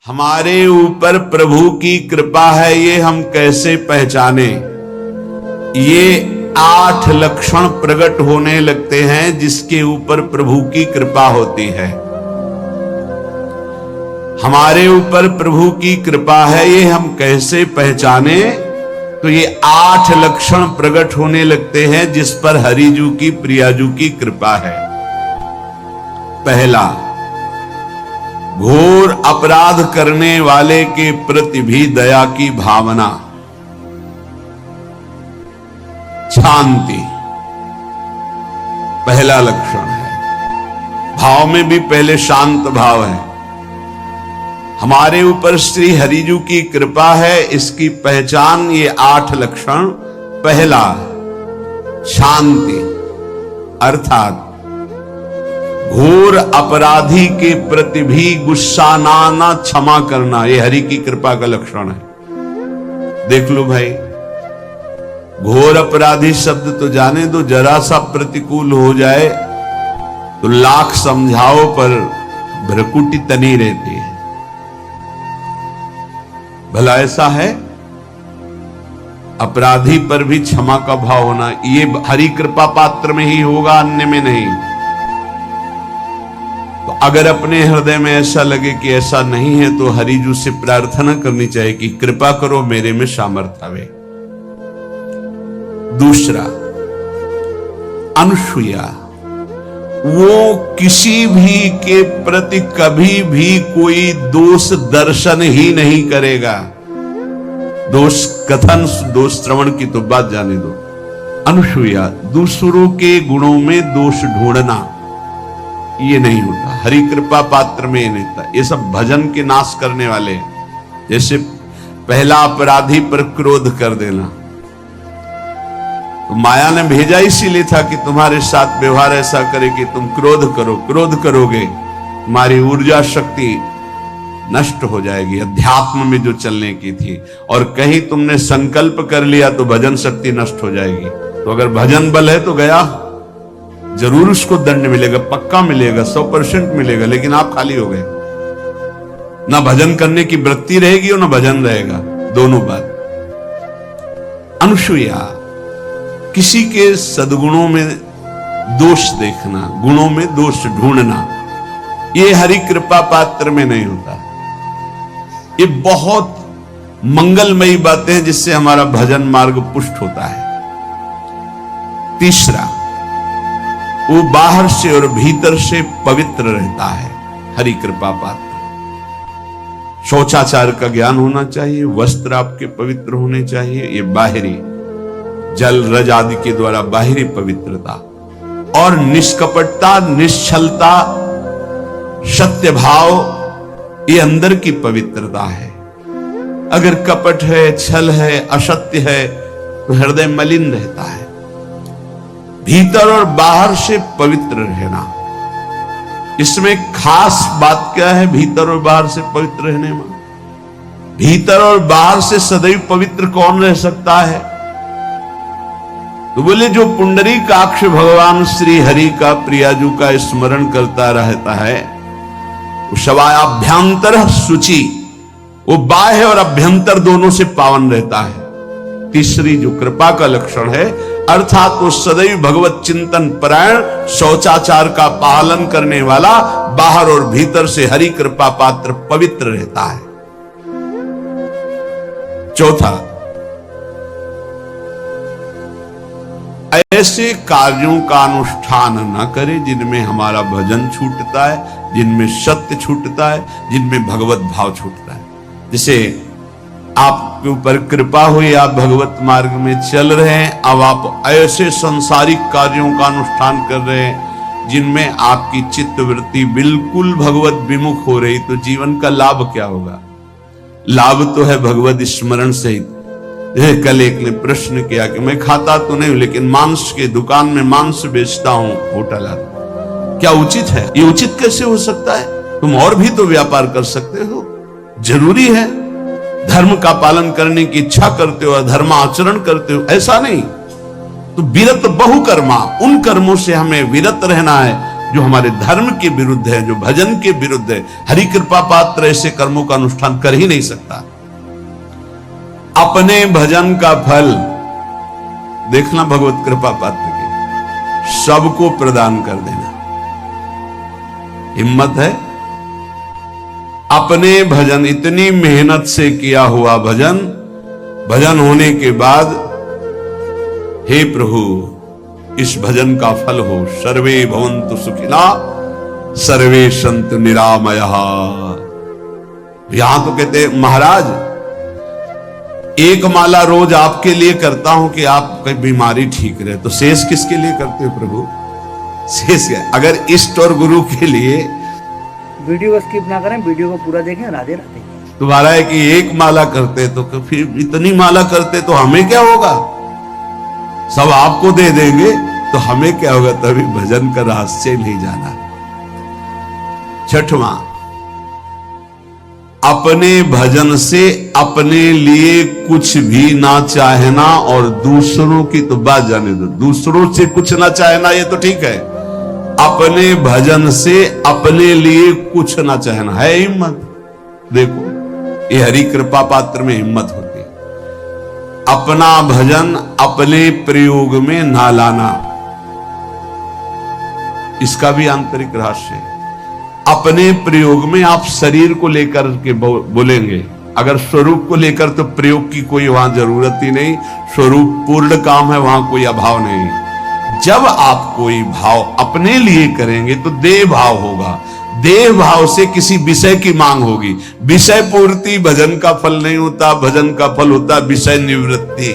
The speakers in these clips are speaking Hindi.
हमारे ऊपर प्रभु की कृपा है, ये हम कैसे पहचाने? ये 8 लक्षण प्रकट होने लगते हैं जिसके ऊपर प्रभु की कृपा होती है। हमारे ऊपर प्रभु की कृपा है, ये हम कैसे पहचाने? तो ये 8 लक्षण प्रकट होने लगते हैं जिस पर हरिजू की प्रियाजू की कृपा है। पहला, घोर अपराध करने वाले के प्रति भी दया की भावना, शांति पहला लक्षण है। भाव में भी पहले शांत भाव है। हमारे ऊपर श्री हरिजू की कृपा है, इसकी पहचान ये 8 लक्षण। पहला, शांति, अर्थात घोर अपराधी के प्रति भी गुस्सा ना क्षमा करना, ये हरि की कृपा का लक्षण है। देख लो भाई, घोर अपराधी शब्द तो जाने दो, जरा सा प्रतिकूल हो जाए तो लाख समझाओ पर भ्रकुटी तनी रहती है। भला ऐसा है? अपराधी पर भी क्षमा का भाव होना, ये हरि कृपा पात्र में ही होगा, अन्य में नहीं। तो अगर अपने हृदय में ऐसा लगे कि ऐसा नहीं है तो हरिजू से प्रार्थना करनी चाहिए कि कृपा करो, मेरे में सामर्थ्य आवे। दूसरा, अनुसूया, वो किसी भी के प्रति कभी भी कोई दोष दर्शन ही नहीं करेगा। दोष कथन, दोष श्रवण की तो बात जाने दो। अनुसूया, दूसरों के गुणों में दोष ढूंढना ये नहीं होता। हरि कृपा पात्र में ये नहीं होता। ये सब भजन के नाश करने वाले हैं। जैसे पहला अपराधी पर क्रोध कर देना, तो माया ने भेजा इसीलिए था कि तुम्हारे साथ व्यवहार ऐसा करे कि तुम क्रोध करो। क्रोध करोगे तुम्हारी ऊर्जा शक्ति नष्ट हो जाएगी, अध्यात्म में जो चलने की थी। और कहीं तुमने संकल्प कर लिया तो भजन शक्ति नष्ट हो जाएगी। तो अगर भजन बल है तो गया, जरूर उसको दंड मिलेगा, पक्का मिलेगा, 100% मिलेगा, लेकिन आप खाली हो गए। ना भजन करने की वृत्ति रहेगी और ना भजन रहेगा, दोनों बात। अनुसूया, किसी के सद्गुणों में दोष देखना, गुणों में दोष ढूंढना, ये हरि कृपा पात्र में नहीं होता। ये बहुत मंगलमयी बातें हैं जिससे हमारा भजन मार्ग पुष्ट होता है। तीसरा, वो बाहर से और भीतर से पवित्र रहता है, हरि कृपा पात्र। शौचाचार का ज्ञान होना चाहिए, वस्त्र आपके पवित्र होने चाहिए, ये बाहरी जल रज आदि के द्वारा बाहरी पवित्रता। और निष्कपटता, निश्चलता, सत्य भाव, ये अंदर की पवित्रता है। अगर कपट है, छल है, असत्य है तो हृदय मलिन रहता है। भीतर और बाहर से पवित्र रहना, इसमें खास बात क्या है? भीतर और बाहर से पवित्र रहने में, भीतर और बाहर से सदैव पवित्र कौन रह सकता है? तो बोले, जो पुंडरीकाक्ष भगवान श्री हरि का प्रियाजू का स्मरण करता रहता है, वो शवाभ्यंतर शुचि, वो बाह्य और अभ्यंतर दोनों से पावन रहता है। तीसरी जो कृपा का लक्षण है, अर्थात वो सदैव भगवत चिंतन परायण, शौचाचार का पालन करने वाला, बाहर और भीतर से हरि कृपा पात्र पवित्र रहता है। चौथा, ऐसे कार्यों का अनुष्ठान न करे जिनमें हमारा भजन छूटता है, जिनमें सत्य छूटता है, जिनमें भगवत भाव छूटता है। जैसे आपके ऊपर कृपा हुई, आप भगवत मार्ग में चल रहे हैं, अब आप ऐसे संसारिक कार्यों का अनुष्ठान कर रहे हैं जिनमें आपकी चित्तवृत्ति बिल्कुल भगवत विमुख हो रही, तो जीवन का लाभ क्या होगा? लाभ तो है भगवत स्मरण सहित। कल एक ने प्रश्न किया कि मैं खाता तो नहीं लेकिन मांस के दुकान में मांस बेचता हूं, होटल आता, क्या उचित है? ये उचित कैसे हो सकता है? तुम और भी तो व्यापार कर सकते हो। जरूरी है धर्म का पालन करने की इच्छा करते हो, धर्माचरण करते हो, ऐसा नहीं। तो विरत बहुकर्मा, उन कर्मों से हमें विरत रहना है जो हमारे धर्म के विरुद्ध है, जो भजन के विरुद्ध है। हरि कृपा पात्र ऐसे कर्मों का अनुष्ठान कर ही नहीं सकता। अपने भजन का फल देखना भगवत कृपा पात्र के सबको प्रदान कर देना। हिम्मत है? अपने भजन, इतनी मेहनत से किया हुआ भजन, भजन होने के बाद हे प्रभु इस भजन का फल हो, सर्वे भवन्तु सुखिना सर्वे सन्तु निरामयः। यहां तो कहते महाराज एक माला रोज आपके लिए करता हूं कि आपकी बीमारी ठीक रहे, तो शेष किसके लिए करते हो प्रभु? शेष है अगर इष्ट और गुरु के लिए। वीडियो को स्किप ना करें, वीडियो को पूरा देखें। राधे राधे। तुम्हारा है कि एक माला करते तो फिर इतनी माला करते तो हमें क्या होगा? सब आपको दे देंगे तो हमें क्या होगा? तभी भजन का रहस्य नहीं जाना। छठवां, अपने भजन से अपने लिए कुछ भी ना चाहना और दूसरों की तो बात जाने दो। दूसरों से कुछ ना चाहना ये तो ठीक है, अपने भजन से अपने लिए कुछ ना चाहना है हिम्मत। देखो ये हरि कृपा पात्र में हिम्मत होती है। अपना भजन अपने प्रयोग में ना लाना, इसका भी आंतरिक रहस्य है। अपने प्रयोग में आप शरीर को लेकर के बोलेंगे, अगर स्वरूप को लेकर तो प्रयोग की कोई वहां जरूरत ही नहीं। स्वरूप पूर्ण काम है, वहां कोई अभाव नहीं। जब आप कोई भाव अपने लिए करेंगे तो देह भाव होगा। देह भाव से किसी विषय की मांग होगी। विषय पूर्ति भजन का फल नहीं होता, भजन का फल होता विषय निवृत्ति।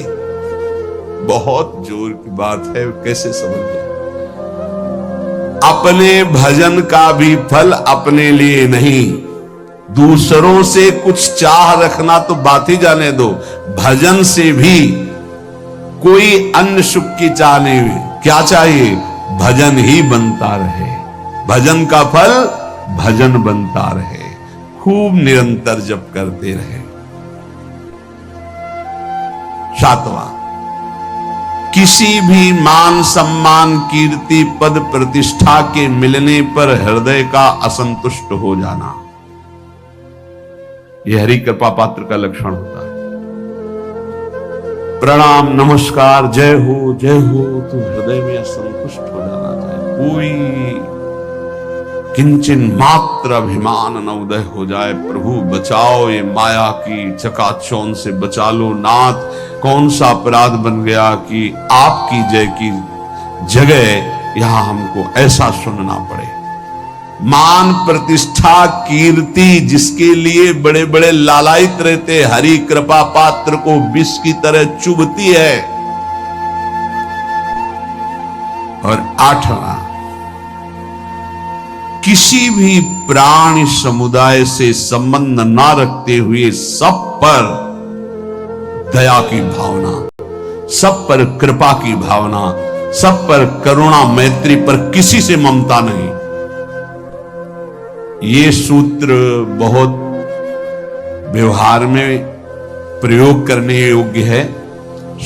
बहुत जोर की बात है, कैसे समझे? अपने भजन का भी फल अपने लिए नहीं, दूसरों से कुछ चाह रखना तो बात ही जाने दो। भजन से भी कोई अन्य सुख की चाह नहीं। क्या चाहिए? भजन ही बनता रहे, भजन का फल भजन बनता रहे, खूब निरंतर जप करते रहे। सातवां, किसी भी मान सम्मान कीर्ति पद प्रतिष्ठा के मिलने पर हृदय का असंतुष्ट हो जाना, यह हरि कृपा पात्र का लक्षण होता है। प्रणाम नमस्कार जय हो तो हृदय में असंतुष्ट हो जाना चाहिए। कोई किंचन मात्र अभिमान न उदय हो जाए। प्रभु बचाओ, ये माया की चकाचौंध से बचा लो नाथ। कौन सा अपराध बन गया कि आपकी जय की जगह यहां हमको ऐसा सुनना पड़े। मान प्रतिष्ठा कीर्ति जिसके लिए बड़े बड़े लालायित रहते, हरि कृपा पात्र को विष की तरह चुभती है। और आठवां, किसी भी प्राणी समुदाय से संबंध ना रखते हुए सब पर दया की भावना, सब पर कृपा की भावना, सब पर करुणा मैत्री पर किसी से ममता नहीं। ये सूत्र बहुत व्यवहार में प्रयोग करने योग्य है।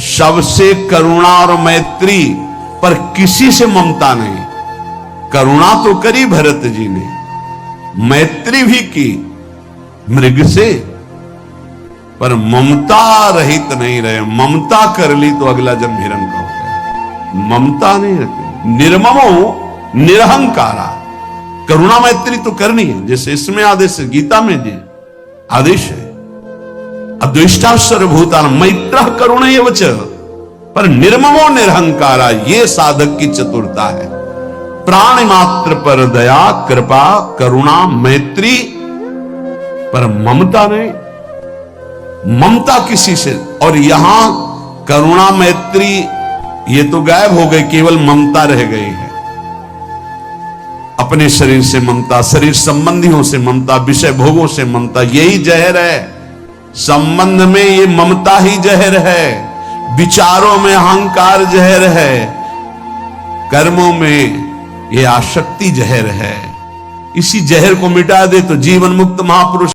सबसे करुणा और मैत्री पर किसी से ममता नहीं। करुणा तो करी भरत जी ने, मैत्री भी की मृग से, पर ममता रहित नहीं रहे। ममता कर ली तो अगला जन्म हिरण का हो गया। ममता नहीं रखी। निर्ममो निरहंकारा, करुणा मैत्री तो करनी है, जैसे इसमें आदेश है, गीता में जी आदेश है, अद्वेष्टा सर्वभूतान मैत्र करुण एवच, पर निर्ममो निरहंकारा, ये साधक की चतुरता है। प्राण मात्र पर दया कृपा करुणा मैत्री, पर ममता नहीं। ममता किसी से, और यहां करुणा मैत्री ये तो गायब हो गई, केवल ममता रह गई है। अपने शरीर से ममता, शरीर संबंधियों से ममता, विषय भोगों से ममता, यही जहर है। संबंध में ये ममता ही जहर है, विचारों में अहंकार जहर है, कर्मों में ये आसक्ति जहर है। इसी जहर को मिटा दे तो जीवन मुक्त महापुरुष